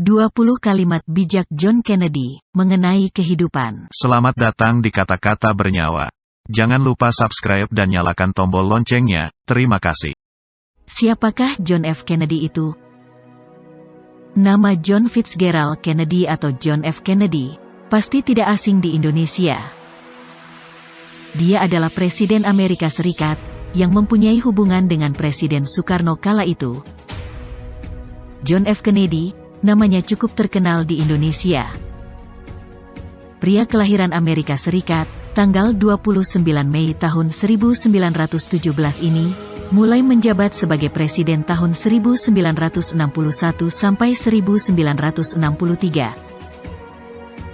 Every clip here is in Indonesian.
20 kalimat bijak John Kennedy mengenai kehidupan. Selamat datang di Kata-Kata Bernyawa. Jangan lupa subscribe dan nyalakan tombol loncengnya. Terima kasih. Siapakah John F. Kennedy itu? Nama John Fitzgerald Kennedy atau John F. Kennedy pasti tidak asing di Indonesia. Dia adalah Presiden Amerika Serikat yang mempunyai hubungan dengan Presiden Soekarno kala itu. John F. Kennedy namanya cukup terkenal di Indonesia. Pria kelahiran Amerika Serikat, tanggal 29 Mei tahun 1917 ini, mulai menjabat sebagai presiden tahun 1961 sampai 1963.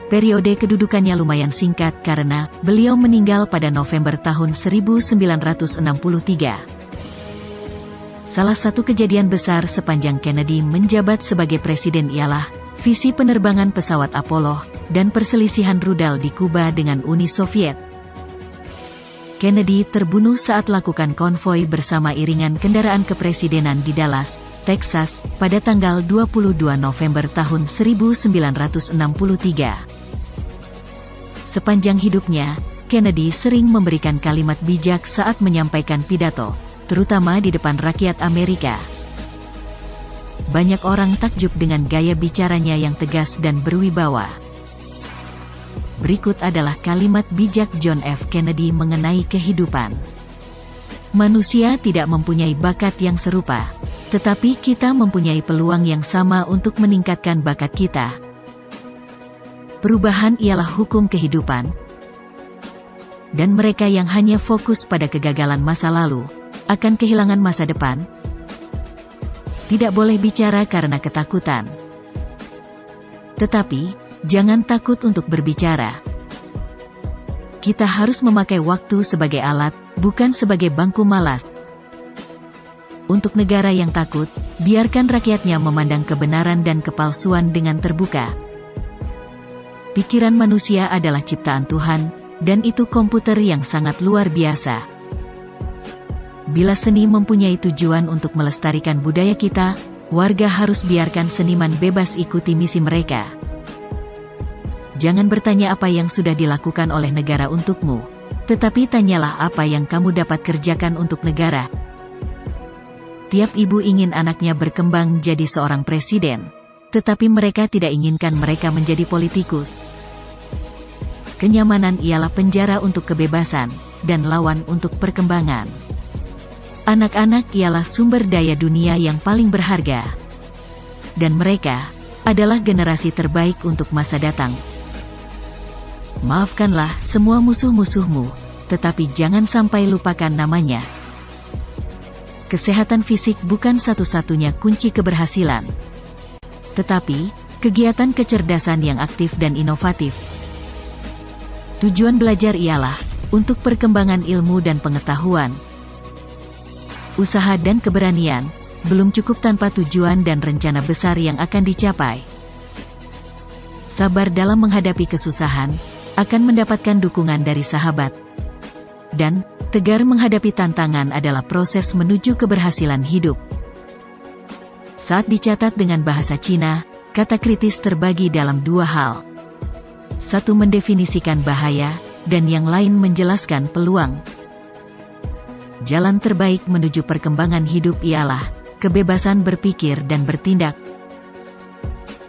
Periode kedudukannya lumayan singkat karena beliau meninggal pada November tahun 1963. Salah satu kejadian besar sepanjang Kennedy menjabat sebagai presiden ialah visi penerbangan pesawat Apollo dan perselisihan rudal di Kuba dengan Uni Soviet. Kennedy terbunuh saat lakukan konvoi bersama iringan kendaraan kepresidenan di Dallas, Texas, pada tanggal 22 November tahun 1963. Sepanjang hidupnya, Kennedy sering memberikan kalimat bijak saat menyampaikan pidato, terutama di depan rakyat Amerika. Banyak orang takjub dengan gaya bicaranya yang tegas dan berwibawa. Berikut adalah kalimat bijak John F. Kennedy mengenai kehidupan. Manusia tidak mempunyai bakat yang serupa, tetapi kita mempunyai peluang yang sama untuk meningkatkan bakat kita. Perubahan ialah hukum kehidupan, dan mereka yang hanya fokus pada kegagalan masa lalu akan kehilangan masa depan. Tidak boleh bicara karena ketakutan. Tetapi, jangan takut untuk berbicara. Kita harus memakai waktu sebagai alat, bukan sebagai bangku malas. Untuk negara yang takut, biarkan rakyatnya memandang kebenaran dan kepalsuan dengan terbuka. Pikiran manusia adalah ciptaan Tuhan, dan itu komputer yang sangat luar biasa. Bila seni mempunyai tujuan untuk melestarikan budaya kita, warga harus biarkan seniman bebas ikuti misi mereka. Jangan bertanya apa yang sudah dilakukan oleh negara untukmu, tetapi tanyalah apa yang kamu dapat kerjakan untuk negara. Tiap ibu ingin anaknya berkembang jadi seorang presiden, tetapi mereka tidak inginkan mereka menjadi politikus. Kenyamanan ialah penjara untuk kebebasan, dan lawan untuk perkembangan. Anak-anak ialah sumber daya dunia yang paling berharga. Dan mereka adalah generasi terbaik untuk masa datang. Maafkanlah semua musuh-musuhmu, tetapi jangan sampai lupakan namanya. Kesehatan fisik bukan satu-satunya kunci keberhasilan, tetapi kegiatan kecerdasan yang aktif dan inovatif. Tujuan belajar ialah untuk perkembangan ilmu dan pengetahuan. Usaha dan keberanian belum cukup tanpa tujuan dan rencana besar yang akan dicapai. Sabar dalam menghadapi kesusahan akan mendapatkan dukungan dari sahabat. Dan tegar menghadapi tantangan adalah proses menuju keberhasilan hidup. Saat dicatat dengan bahasa Cina, kata kritis terbagi dalam dua hal. Satu mendefinisikan bahaya, dan yang lain menjelaskan peluang. Jalan terbaik menuju perkembangan hidup ialah kebebasan berpikir dan bertindak.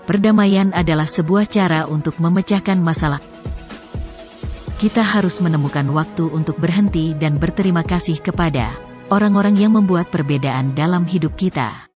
Perdamaian adalah sebuah cara untuk memecahkan masalah. Kita harus menemukan waktu untuk berhenti dan berterima kasih kepada orang-orang yang membuat perbedaan dalam hidup kita.